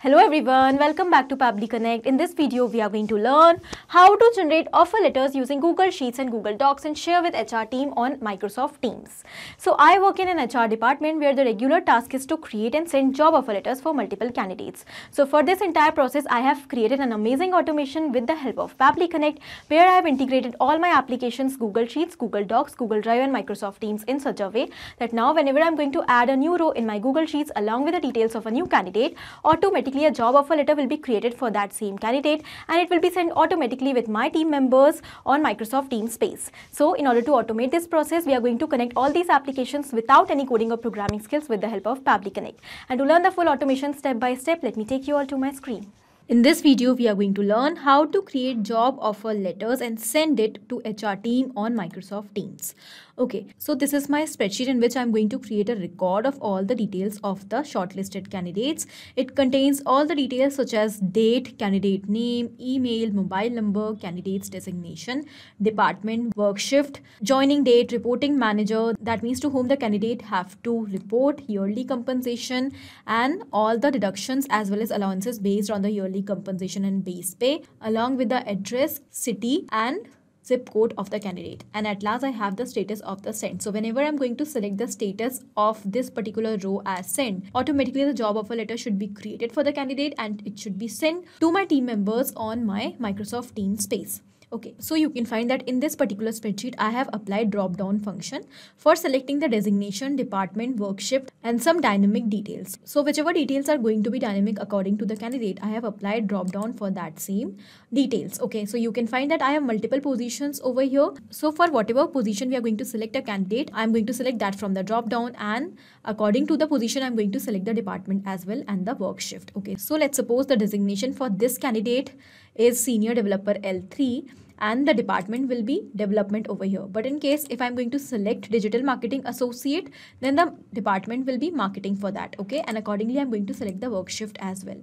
Hello everyone, welcome back to Pabbly Connect. In this video, we are going to learn how to generate offer letters using Google Sheets and Google Docs and share with HR team on Microsoft Teams. So I work in an HR department where the regular task is to create and send job offer letters for multiple candidates. So for this entire process, I have created an amazing automation with the help of Pabbly Connect, where I have integrated all my applications, Google Sheets, Google Docs, Google Drive and Microsoft Teams in such a way that now whenever I'm going to add a new row in my Google Sheets along with the details of a new candidate, automatically a job offer letter will be created for that same candidate and it will be sent automatically with my team members on Microsoft Teams space. So in order to automate this process, we are going to connect all these applications without any coding or programming skills with the help of Pabbly Connect. And to learn the full automation step by step, let me take you all to my screen. In this video, we are going to learn how to create job offer letters and send it to HR team on Microsoft Teams. Okay, so this is my spreadsheet in which I'm going to create a record of all the details of the shortlisted candidates. It contains all the details such as date, candidate name, email, mobile number, candidate's designation, department, work shift, joining date, reporting manager, that means to whom the candidate have to report, yearly compensation, and all the deductions as well as allowances based on the yearly compensation and base pay, along with the address, city, and zip code of the candidate. And at last I have the status of the sent. So whenever I'm going to select the status of this particular row as sent, automatically the job offer letter should be created for the candidate and it should be sent to my team members on my Microsoft Teams space. Okay, so you can find that in this particular spreadsheet, I have applied drop-down function for selecting the designation, department, work shift, and some dynamic details. So whichever details are going to be dynamic according to the candidate, I have applied drop-down for that same details. Okay, so you can find that I have multiple positions over here. So for whatever position we are going to select a candidate, I'm going to select that from the drop-down, and according to the position, I'm going to select the department as well and the work shift. Okay, so let's suppose the designation for this candidate is Senior Developer L3 and the department will be development over here. But in case if I'm going to select Digital Marketing Associate, then the department will be marketing for that. Okay, and accordingly I'm going to select the work shift as well.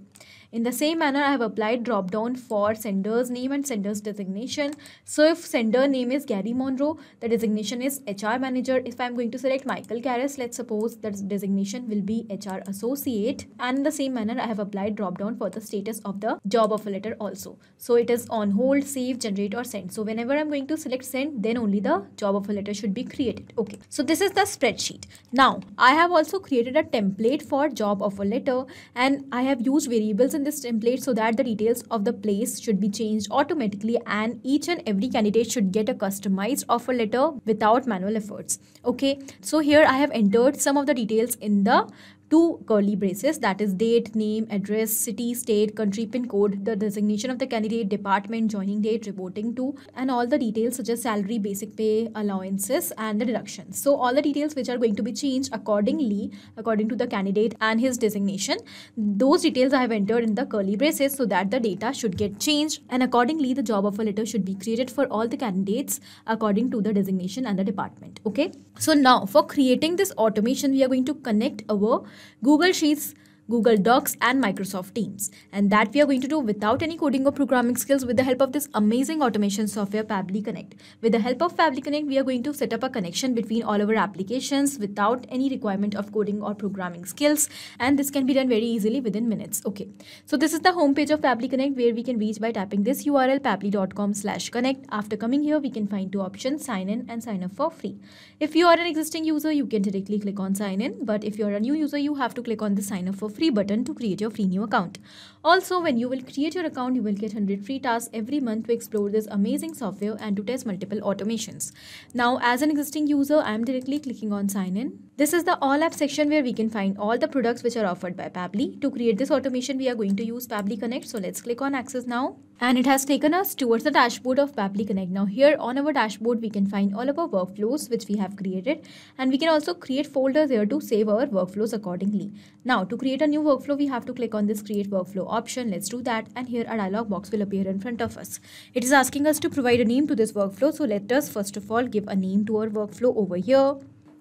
In the same manner, I have applied drop down for sender's name and sender's designation. So if sender name is Gary Monroe, the designation is HR manager. If I'm going to select Michael Karras, let's suppose that designation will be HR associate. And in the same manner, I have applied drop down for the status of the job offer letter also. So it is on hold, save, generate or send. So whenever I'm going to select send, then only the job offer letter should be created. Okay, so this is the spreadsheet. Now I have also created a template for job offer letter and I have used variables in this template so that the details of the place should be changed automatically and each and every candidate should get a customized offer letter without manual efforts. Okay, so here I have entered some of the details in the two curly braces, that is date, name, address, city, state, country, pin code, the designation of the candidate, department, joining date, reporting to, and all the details such as salary, basic pay, allowances, and the deductions. So all the details which are going to be changed accordingly according to the candidate and his designation, those details I have entered in the curly braces so that the data should get changed and accordingly the job offer letter should be created for all the candidates according to the designation and the department. Okay, so now for creating this automation, we are going to connect our Google Sheets, Google Docs and Microsoft Teams, and that we are going to do without any coding or programming skills with the help of this amazing automation software Pabbly Connect. With the help of Pabbly Connect, we are going to set up a connection between all our applications without any requirement of coding or programming skills, and this can be done very easily within minutes. Okay, so this is the homepage of Pabbly Connect where we can reach by tapping this URL pabbly.com/connect. After coming here, we can find two options: sign in and sign up for free. If you are an existing user, you can directly click on sign in, but if you are a new user, you have to click on the sign up for free button to create your free new account. Also, when you will create your account, you will get 100 free tasks every month to explore this amazing software and to test multiple automations. Now, as an existing user, I am directly clicking on sign in. This is the all app section where we can find all the products which are offered by Pabbly. To create this automation, we are going to use Pabbly Connect. So let's click on access now. And it has taken us towards the dashboard of Pabbly Connect. Now here on our dashboard, we can find all of our workflows which we have created. And we can also create folders here to save our workflows accordingly. Now to create a new workflow, we have to click on this create workflow option. Let's do that. And here a dialog box will appear in front of us. It is asking us to provide a name to this workflow. So let us first of all give a name to our workflow over here.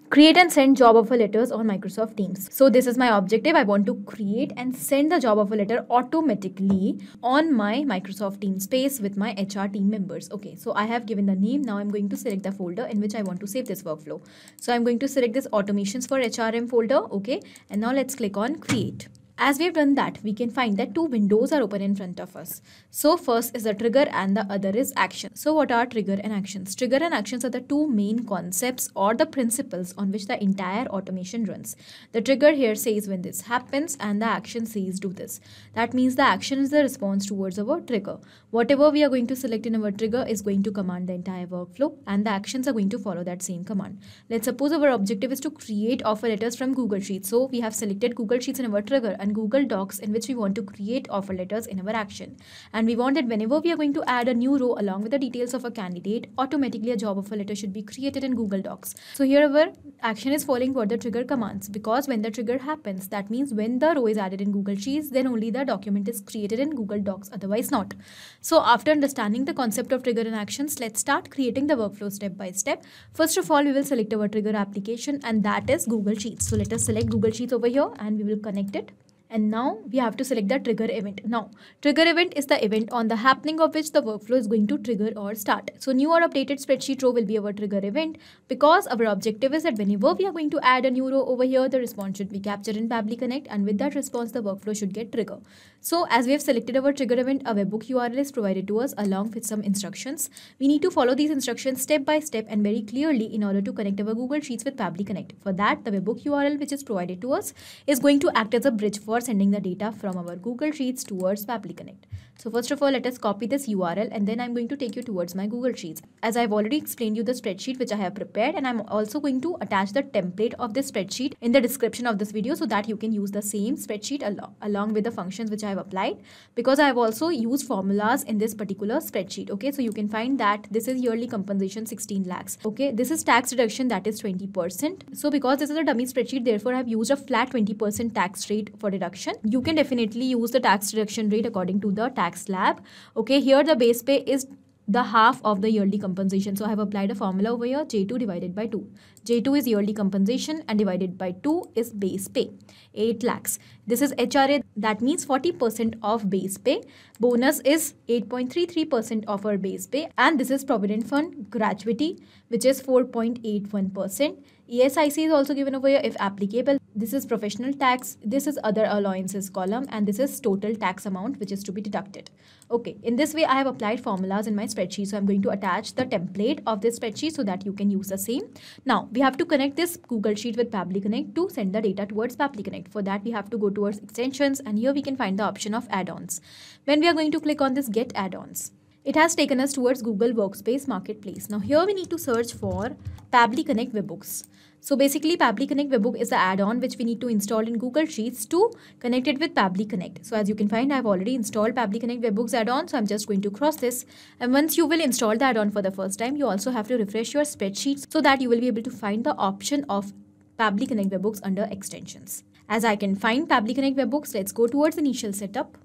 Create and send job offer letters on Microsoft Teams. So this is my objective. I want to create and send the job offer letter automatically on my Microsoft Teams space with my HR team members. Okay, so I have given the name. Now I'm going to select the folder in which I want to save this workflow. So I'm going to select this automations for HRM folder. Okay, and now let's click on create. As we have done that, we can find that two windows are open in front of us. So first is the trigger and the other is action. So what are trigger and actions? Trigger and actions are the two main concepts or the principles on which the entire automation runs. The trigger here says when this happens and the action says do this. That means the action is the response towards our trigger. Whatever we are going to select in our trigger is going to command the entire workflow and the actions are going to follow that same command. Let's suppose our objective is to create offer letters from Google Sheets. So we have selected Google Sheets in our trigger and Google Docs in which we want to create offer letters in our action. And we want that whenever we are going to add a new row along with the details of a candidate, automatically a job offer letter should be created in Google Docs. So here our action is following what the trigger commands, because when the trigger happens, that means when the row is added in Google Sheets, then only the document is created in Google Docs, otherwise not. So after understanding the concept of trigger and actions, let's start creating the workflow step by step. First of all, we will select our trigger application and that is Google Sheets. So let us select Google Sheets over here and we will connect it. And now we have to select the trigger event. Now, trigger event is the event on the happening of which the workflow is going to trigger or start. So new or updated spreadsheet row will be our trigger event, because our objective is that whenever we are going to add a new row over here, the response should be captured in Pabbly Connect, and with that response, the workflow should get triggered. So as we have selected our trigger event, a webhook URL is provided to us along with some instructions. We need to follow these instructions step by step and very clearly in order to connect our Google Sheets with Pabbly Connect. For that, the webhook URL which is provided to us is going to act as a bridge for sending the data from our Google Sheets towards Pabbly Connect. So first of all, let us copy this URL and then I'm going to take you towards my Google Sheets. As I've already explained you the spreadsheet which I have prepared, and I'm also going to attach the template of this spreadsheet in the description of this video so that you can use the same spreadsheet along with the functions which I have applied, because I have also used formulas in this particular spreadsheet. Okay, so you can find that this is yearly compensation 16 lakhs. Okay, this is tax reduction, that is 20%. So because this is a dummy spreadsheet, therefore I have used a flat 20% tax rate for deduction. You can definitely use the tax reduction rate according to the tax slab. Okay, here the base pay is the half of the yearly compensation. So I have applied a formula over here, J2 divided by 2. J2 is yearly compensation and divided by 2 is base pay, 8 lakhs. This is HRA, that means 40% of base pay. Bonus is 8.33% of our base pay, and this is Provident Fund gratuity, which is 4.81%. ESIC is also given over here if applicable. This is professional tax, this is other allowances column, and this is total tax amount which is to be deducted. Okay, in this way I have applied formulas in my spreadsheet, so I'm going to attach the template of this spreadsheet so that you can use the same. Now we have to connect this Google Sheet with Pabbly Connect to send the data towards Pabbly Connect. For that we have to go towards extensions, and here we can find the option of add-ons. When we are going to click on this get add-ons, it has taken us towards Google Workspace Marketplace. Now here we need to search for Pabbly Connect Webhooks. So basically Pabbly Connect Webhook is the add-on which we need to install in Google Sheets to connect it with Pabbly Connect. So as you can find, I've already installed Pabbly Connect Webhooks add-on. So I'm just going to cross this. And once you will install the add-on for the first time, you also have to refresh your spreadsheets so that you will be able to find the option of Pabbly Connect Webhooks under extensions. As I can find Pabbly Connect Webhooks, let's go towards initial setup.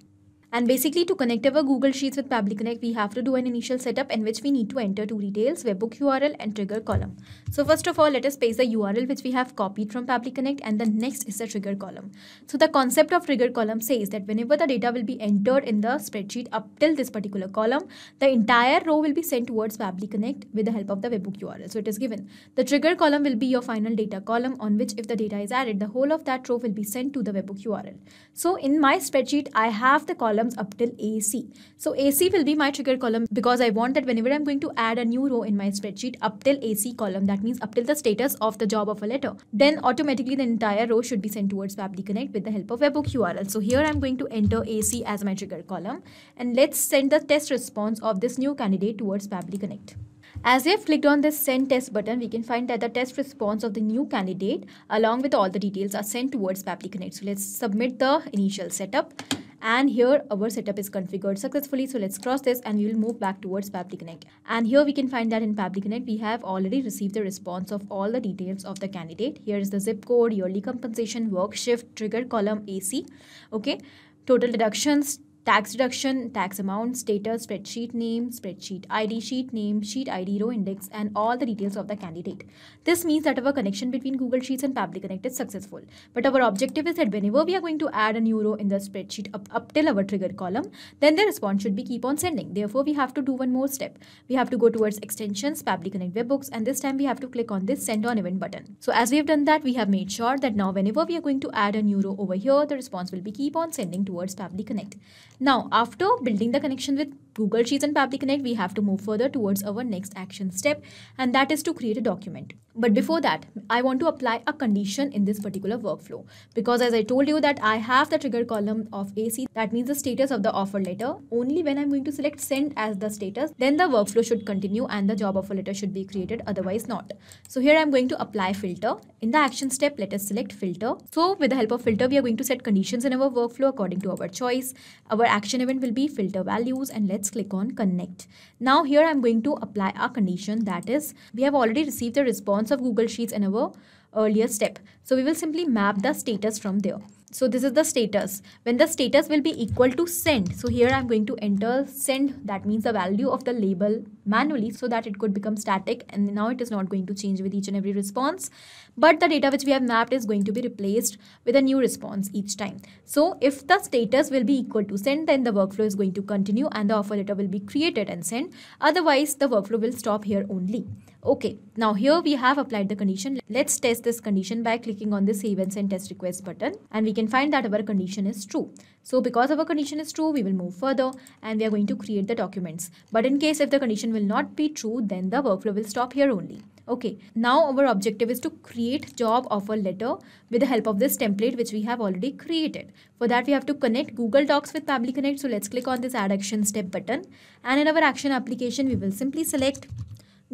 And basically to connect our Google Sheets with Pabbly Connect, we have to do an initial setup in which we need to enter two details, webhook URL and trigger column. So first of all, let us paste the URL which we have copied from Pabbly Connect, and the next is the trigger column. So the concept of trigger column says that whenever the data will be entered in the spreadsheet up till this particular column, the entire row will be sent towards Pabbly Connect with the help of the webhook URL. So it is given. The trigger column will be your final data column on which if the data is added, the whole of that row will be sent to the webhook URL. So in my spreadsheet, I have the columns up till AC. So AC will be my trigger column because I want that whenever I'm going to add a new row in my spreadsheet up till AC column, that means up till the status of the job of a letter, then automatically the entire row should be sent towards Pabbly Connect with the help of webhook URL. So here I'm going to enter AC as my trigger column, and let's send the test response of this new candidate towards Pabbly Connect. As we have clicked on this send test button, we can find that the test response of the new candidate along with all the details are sent towards Pabbly Connect. So let's submit the initial setup. And here our setup is configured successfully. So let's cross this and we will move back towards Pabbly Connect. And here we can find that in Pabbly Connect, we have already received the response of all the details of the candidate. Here is the zip code, yearly compensation, work shift, trigger column, AC. Okay. Total deductions, tax deduction, tax amount, status, spreadsheet name, spreadsheet ID, sheet name, sheet ID, row index, and all the details of the candidate. This means that our connection between Google Sheets and Pabbly Connect is successful. But our objective is that whenever we are going to add a new row in the spreadsheet up till our trigger column, then the response should be keep on sending. Therefore, we have to do one more step. We have to go towards extensions, Pabbly Connect webhooks, and this time we have to click on this send on event button. So as we have done that, we have made sure that now whenever we are going to add a new row over here, the response will be keep on sending towards Pabbly Connect. Now, after building the connection with Google Sheets and Pabbly Connect, we have to move further towards our next action step, and that is to create a document. But before that, I want to apply a condition in this particular workflow, because as I told you that I have the trigger column of AC, that means the status of the offer letter. Only when I'm going to select send as the status, then the workflow should continue and the job offer letter should be created, otherwise not. So here I'm going to apply filter. In the action step, let us select filter. So with the help of filter, we are going to set conditions in our workflow according to our choice. Our action event will be filter values, and let's click on connect. Now here I'm going to apply a condition, that is we have already received the response of Google Sheets in our earlier step. So we will simply map the status from there. So this is the status. When the status will be equal to send, so here I'm going to enter send, that means the value of the label manually so that it could become static, and now it is not going to change with each and every response, but the data which we have mapped is going to be replaced with a new response each time. So if the status will be equal to send, then the workflow is going to continue and the offer letter will be created and sent. Otherwise, the workflow will stop here only. Okay, now here we have applied the condition. Let's test this condition by clicking on the save and send test request button, and we can find that our condition is true. So because our condition is true, we will move further and we are going to create the documents. But in case if the condition will not be true, then the workflow will stop here only. Okay, now our objective is to create job offer letter with the help of this template which we have already created. For that, we have to connect Google Docs with Pabbly Connect. So let's click on this add action step button, and in our action application, we will simply select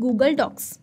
Google Docs.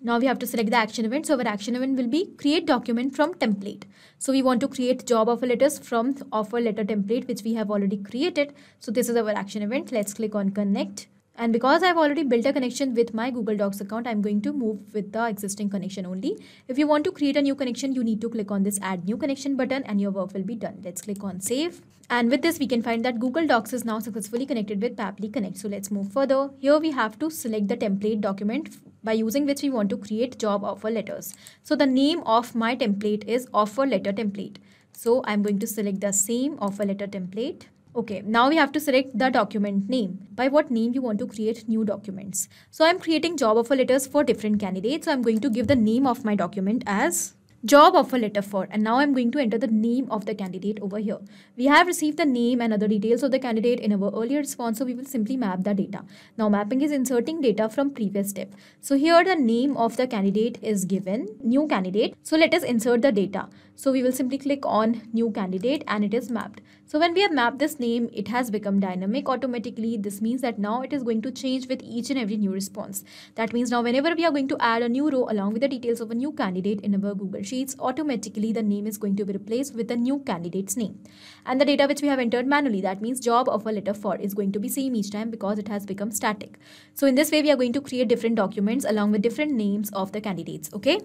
Now we have to select the action event. So our action event will be create document from template. So we want to create job offer letters from offer letter template which we have already created. So this is our action event. Let's click on connect. And because I've already built a connection with my Google Docs account, I'm going to move with the existing connection only. If you want to create a new connection, you need to click on this add new connection button and your work will be done. Let's click on save. And with this, we can find that Google Docs is now successfully connected with Pabbly Connect. So let's move further. Here we have to select the template document by using which we want to create job offer letters. So the name of my template is offer letter template. So I'm going to select the same offer letter template. Okay, now we have to select the document name. By what name you want to create new documents. So I'm creating job offer letters for different candidates. So I'm going to give the name of my document as job offer letter for, and now I'm going to enter the name of the candidate over here. We have received the name and other details of the candidate in our earlier response, so we will simply map the data. Now mapping is inserting data from previous step. So here the name of the candidate is given, new candidate. So let us insert the data. So we will simply click on new candidate and it is mapped. So when we have mapped this name, it has become dynamic automatically. This means that now it is going to change with each and every new response. That means now whenever we are going to add a new row along with the details of a new candidate in our Google Sheets, automatically the name is going to be replaced with the new candidate's name. And the data which we have entered manually, that means job offer letter for, is going to be same each time because it has become static. So in this way, we are going to create different documents along with different names of the candidates. Okay.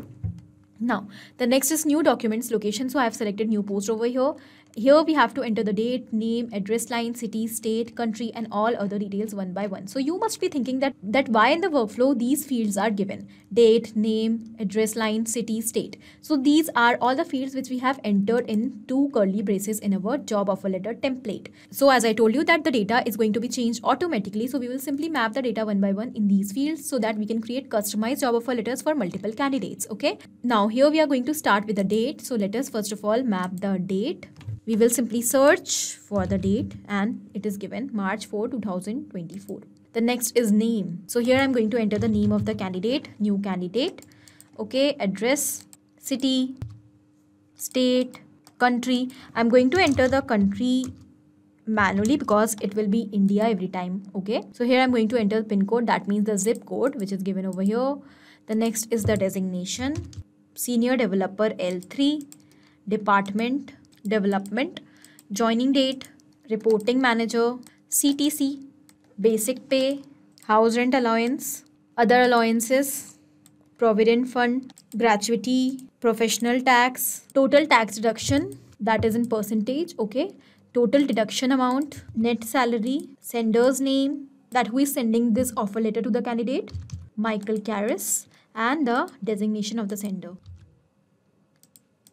Now, the next is new documents location. So I have selected new post over here. Here we have to enter the date, name, address line, city, state, country, and all other details one by one. So you must be thinking that why in the workflow these fields are given: date, name, address line, city, state. So these are all the fields which we have entered in two curly braces in our job offer letter template. So as I told you that the data is going to be changed automatically. So we will simply map the data one by one in these fields so that we can create customized job offer letters for multiple candidates. Okay. Now here we are going to start with the date. So let us first of all map the date. We will simply search for the date and it is given March 4, 2024. The next is name. So here I'm going to enter the name of the candidate, new candidate. Okay, address, city, state, country. I'm going to enter the country manually because it will be India every time. Okay, so here I'm going to enter the pin code. That means the zip code which is given over here. The next is the designation, senior developer L3, department, development, joining date, reporting manager, CTC, basic pay, house rent allowance, other allowances, provident fund, gratuity, professional tax, total tax deduction, that is in percentage. Okay, total deduction amount, net salary, sender's name, that who is sending this offer letter to the candidate, Michael Karras, and the designation of the sender.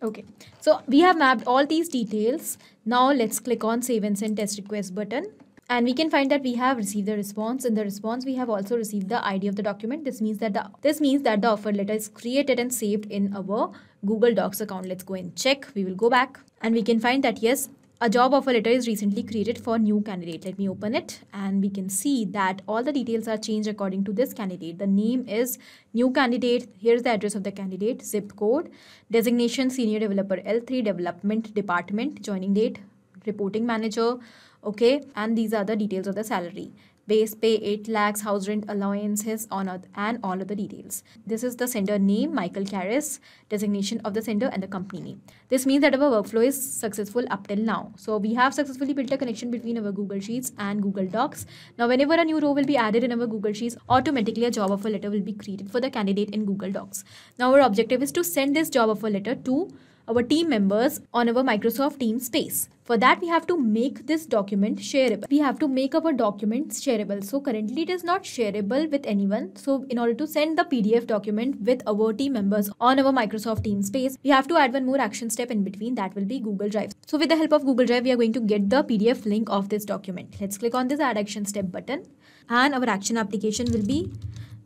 Okay, so we have mapped all these details. Now let's click on Save and Send Test Request button. And we can find that we have received the response. In the response, we have also received the ID of the document. This means that the offer letter is created and saved in our Google Docs account. Let's go and check. We will go back and we can find that yes, a job offer letter is recently created for new candidate. Let me open it and we can see that all the details are changed according to this candidate. The name is new candidate. Here's the address of the candidate, zip code, designation senior developer L3, development department, joining date, reporting manager. Okay, and these are the details of the salary. Base pay 8 lakhs, house rent allowances and all other details. This is the sender name, Michael Karras, designation of the sender and the company name. This means that our workflow is successful up till now. So we have successfully built a connection between our Google Sheets and Google Docs. Now whenever a new row will be added in our Google Sheets, automatically a job offer letter will be created for the candidate in Google Docs. Now our objective is to send this job offer letter to our team members on our Microsoft Teams space. For that, we have to make this document shareable. We have to make our documents shareable. So currently it is not shareable with anyone. So in order to send the PDF document with our team members on our Microsoft Teams space, we have to add one more action step in between. That will be Google Drive. So with the help of Google Drive, we are going to get the PDF link of this document. Let's click on this add action step button and our action application will be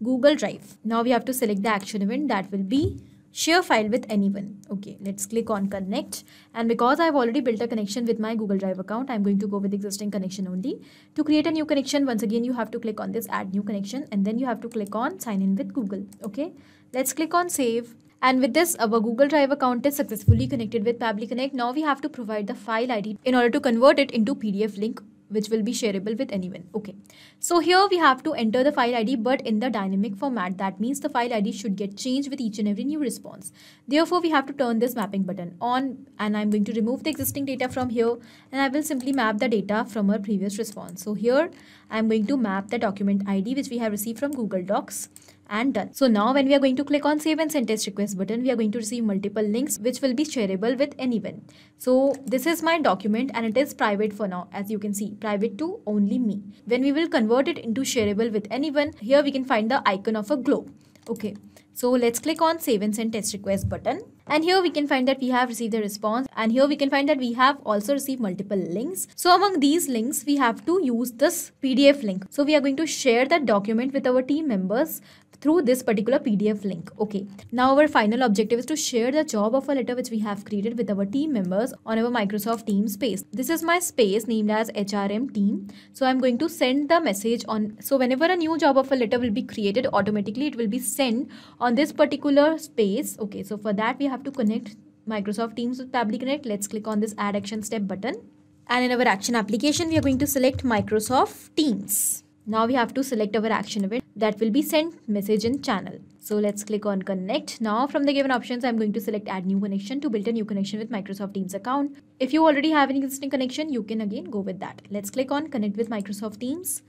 Google Drive. Now we have to select the action event that will be share file with anyone. Okay, let's click on connect, and because I've already built a connection with my Google Drive account, I'm going to go with existing connection only. To create a new connection, once again you have to click on this add new connection and then you have to click on sign in with Google. Okay, let's click on save, and with this our Google Drive account is successfully connected with Pabbly Connect. Now we have to provide the file ID in order to convert it into PDF link which will be shareable with anyone. Okay, so here we have to enter the file ID but in the dynamic format. That means the file ID should get changed with each and every new response. Therefore we have to turn this mapping button on, and I'm going to remove the existing data from here and I will simply map the data from our previous response. So here I'm going to map the document ID which we have received from Google Docs, and done. So now when we are going to click on save and send test request button, we are going to receive multiple links which will be shareable with anyone. So this is my document and it is private for now, as you can see, private to only me. When we will convert it into shareable with anyone, here we can find the icon of a globe. Okay, so let's click on save and send test request button, and here we can find that we have received the response, and here we can find that we have also received multiple links. So among these links we have to use this PDF link. So we are going to share that document with our team members through this particular PDF link. Okay, now our final objective is to share the job offer letter which we have created with our team members on our Microsoft Teams space. This is my space named as HRM team. So I'm going to send the message on. So whenever a new job offer letter will be created, automatically it will be sent on this particular space. Okay, so for that we have to connect Microsoft Teams with Pabbly Connect. Let's click on this add action step button, and in our action application we are going to select Microsoft Teams. Now we have to select our action event that will be sent message in channel. So let's click on connect. Now from the given options, I'm going to select add new connection to build a new connection with Microsoft Teams account. If you already have an existing connection, you can again go with that. Let's click on connect with Microsoft Teams.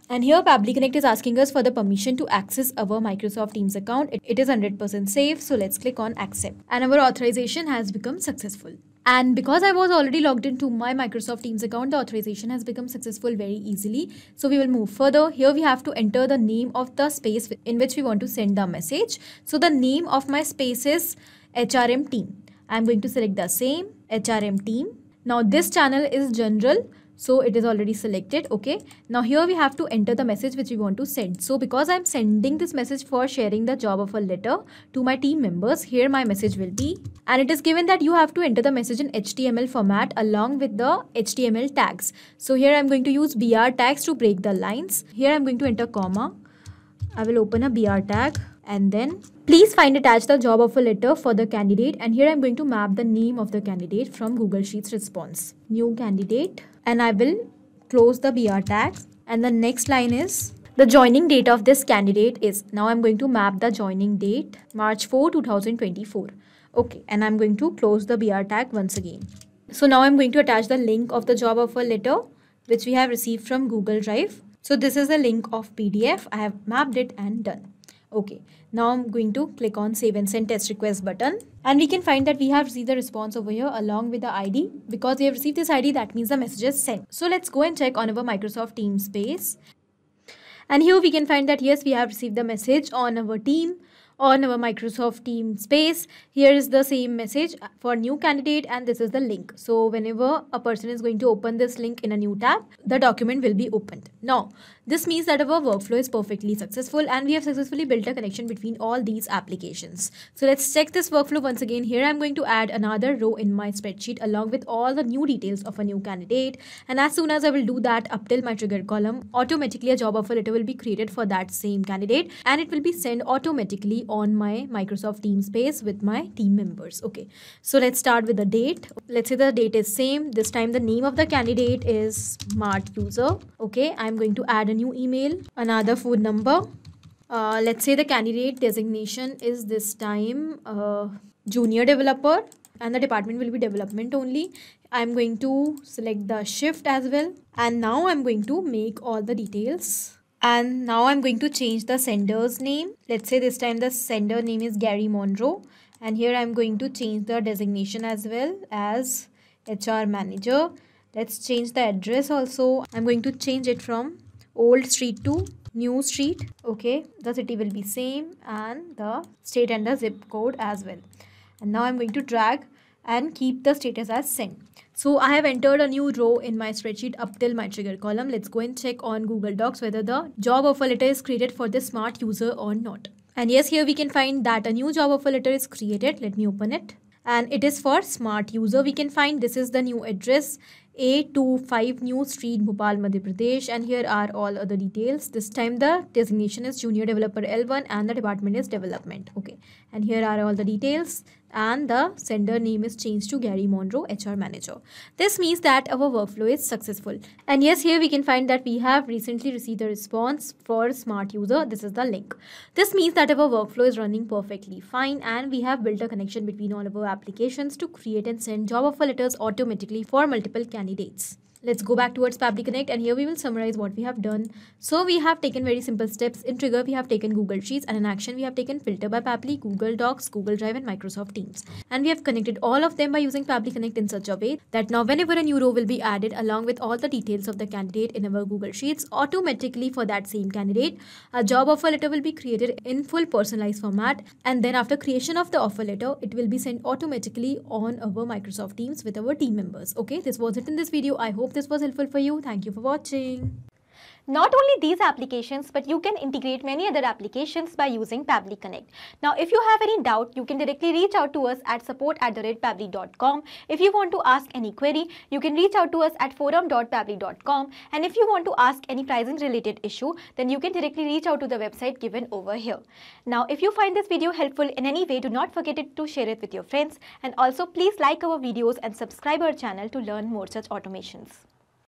And here Pabbly Connect is asking us for the permission to access our Microsoft Teams account. It is 100% safe. So let's click on accept, and our authorization has become successful. And because I was already logged into my Microsoft Teams account, the authorization has become successful very easily. So we will move further. Here we have to enter the name of the space in which we want to send the message. So the name of my space is HRM team. I'm going to select the same HRM team. Now this channel is general, so it is already selected. Okay, now here we have to enter the message which we want to send. So because I'm sending this message for sharing the job offer letter to my team members, here my message will be, and it is given that you have to enter the message in HTML format along with the HTML tags. So here I'm going to use BR tags to break the lines. Here I'm going to enter comma. I will open a BR tag, and then please find attached the job offer letter for the candidate, and here I'm going to map the name of the candidate from Google Sheets response. New candidate, and I will close the BR tag, and the next line is the joining date of this candidate is, now I'm going to map the joining date March 4, 2024. Okay, and I'm going to close the BR tag once again. So now I'm going to attach the link of the job offer letter which we have received from Google Drive. So this is the link of PDF. I have mapped it and done. Okay, now I'm going to click on save and send test request button, and we can find that we have received the response over here along with the ID. Because we have received this ID, that means the message is sent. So let's go and check on our Microsoft Teams page. And here we can find that yes, we have received the message on our team, on our Microsoft Teams space. Here is the same message for new candidate, and this is the link. So whenever a person is going to open this link in a new tab, the document will be opened. Now, this means that our workflow is perfectly successful and we have successfully built a connection between all these applications. So let's check this workflow once again. Here I'm going to add another row in my spreadsheet along with all the new details of a new candidate. And as soon as I will do that up till my trigger column, automatically a job offer letter will be created for that same candidate, and it will be sent automatically on my Microsoft Teams space with my team members. Okay, so let's start with the date. Let's say the date is same. This time the name of the candidate is smart user. Okay, I'm going to add a new email, another phone number. Let's say the candidate designation is this time junior developer, and the department will be development only. I'm going to select the shift as well, and now I'm going to make all the details. And now I'm going to change the sender's name. Let's say this time the sender name is Gary Monroe, and here I'm going to change the designation as well as HR manager. Let's change the address also. I'm going to change it from old street to new street. Okay, the city will be same and the state and the zip code as well. And now I'm going to drag and keep the status as sent. So I have entered a new row in my spreadsheet up till my trigger column. Let's go and check on Google Docs whether the job offer letter is created for this smart user or not. And yes, here we can find that a new job offer letter is created. Let me open it. And it is for smart user. We can find this is the new address, 825 New Street, Bhopal, Madhya Pradesh, and here are all other details. This time the designation is Junior Developer L1 and the department is Development. Okay, and here are all the details, and the sender name is changed to Gary Monroe, HR Manager. This means that our workflow is successful. And yes, here we can find that we have recently received a response for smart user. This is the link. This means that our workflow is running perfectly fine, and we have built a connection between all of our applications to create and send job offer letters automatically for multiple candidates. Let's go back towards Pabbly Connect, and here we will summarize what we have done. So we have taken very simple steps. In trigger, we have taken Google Sheets, and in action, we have taken filter by Pabbly, Google Docs, Google Drive, and Microsoft Teams. And we have connected all of them by using Pabbly Connect in such a way that now whenever a new row will be added along with all the details of the candidate in our Google Sheets, automatically for that same candidate, a job offer letter will be created in full personalized format. And then after creation of the offer letter, it will be sent automatically on our Microsoft Teams with our team members. Okay, this was it in this video. I hope this was helpful for you. Thank you for watching. Not only these applications, but you can integrate many other applications by using Pabbly Connect. Now, if you have any doubt, you can directly reach out to us at support@pabbly.com. If you want to ask any query, you can reach out to us at forum.pabbly.com. And if you want to ask any pricing related issue, then you can directly reach out to the website given over here. Now, if you find this video helpful in any way, do not forget to share it with your friends. And also, please like our videos and subscribe our channel to learn more such automations.